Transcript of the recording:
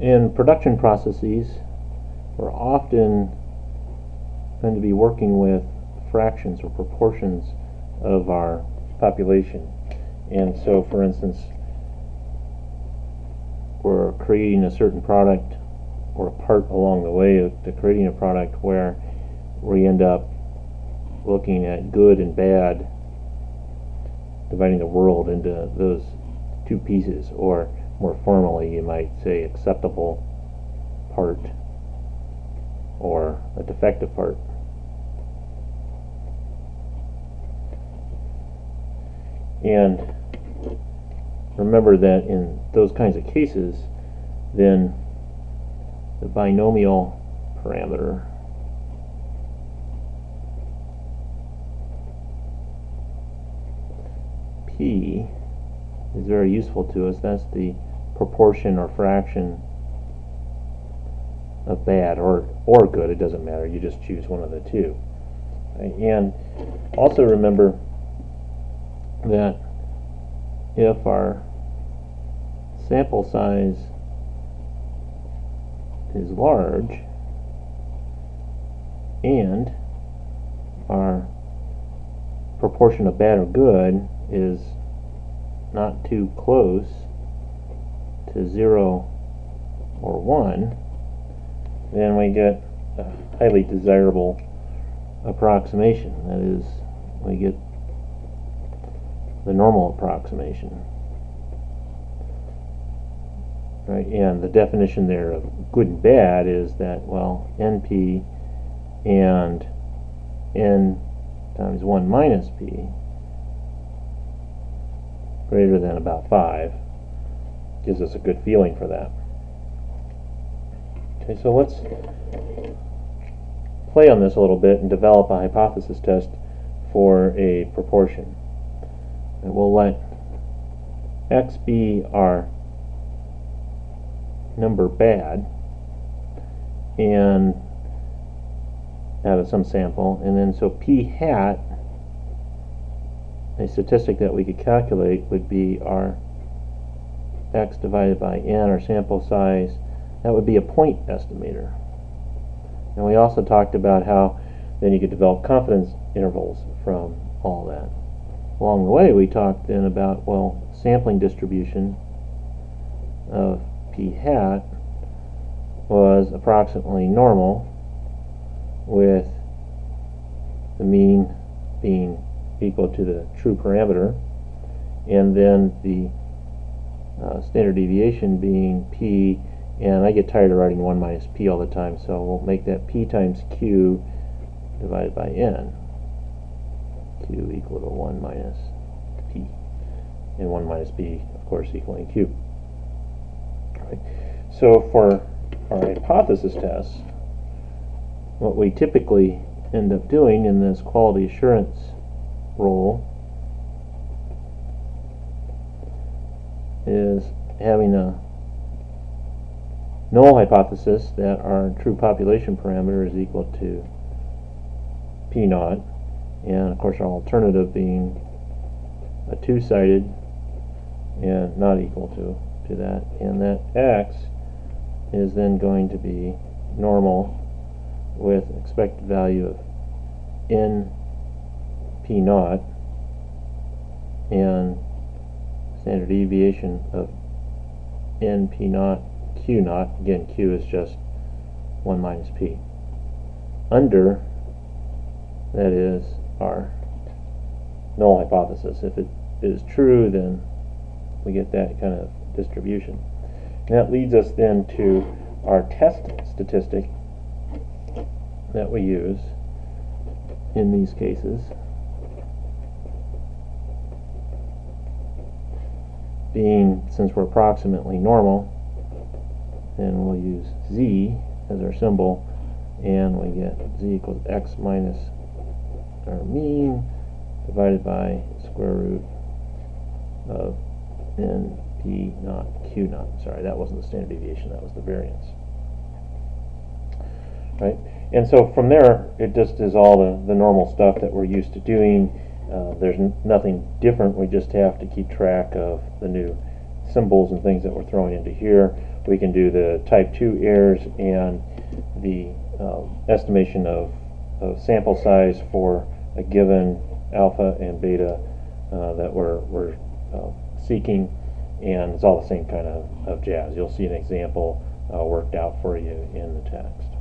In production processes, we're often going to be working with fractions or proportions of our population. And so, for instance, we're creating a certain product or a part along the way to creating a product where we end up looking at good and bad, dividing the world into those two pieces, or more formally you might say acceptable part or a defective part. And remember that in those kinds of cases, then the binomial parameter P is very useful to us. That's the proportion or fraction of bad or good. It doesn't matter. You just choose one of the two. And also remember that if our sample size is large and our proportion of bad or good is not too close to 0 or 1, then we get a highly desirable approximation. That is, we get the normal approximation. Right? And the definition there of good and bad is that, well, NP and N times 1 minus P greater than about 5 gives us a good feeling for that. Okay, so let's play on this a little bit and develop a hypothesis test for a proportion. And we'll let X be our number bad and out of some sample, and then so P hat, a statistic that we could calculate, would be our X divided by N, our sample size. That would be a point estimator. And we also talked about how then you could develop confidence intervals from all that. Along the way we talked then about, well, sampling distribution of P hat was approximately normal, with the mean being equal to the true parameter, and then the standard deviation being P, and I get tired of writing 1 minus P all the time, so we'll make that P times Q divided by N. Q equal to 1 minus P, and 1 minus P, of course, equaling Q. Right. So for our hypothesis tests, what we typically end up doing in this quality assurance role is having a null hypothesis that our true population parameter is equal to P naught, and of course our alternative being a two-sided and not equal to that, and that X is then going to be normal with expected value of N P naught and standard deviation of N P naught Q naught. Again, Q is just 1 minus P. Under, that is, our null hypothesis. If it is true, then we get that kind of distribution. And that leads us then to our test statistic that we use in these cases, being, since we're approximately normal, then we'll use Z as our symbol, and we get Z equals X minus our mean divided by square root of N P naught Q naught. Sorry, that wasn't the standard deviation, that was the variance. Right? And so from there, it just is all the normal stuff that we're used to doing. There's nothing different. We just have to keep track of the new symbols and things that we're throwing into here. We can do the type 2 errors and the estimation of sample size for a given alpha and beta that we're seeking, and it's all the same kind of jazz. You'll see an example worked out for you in the text.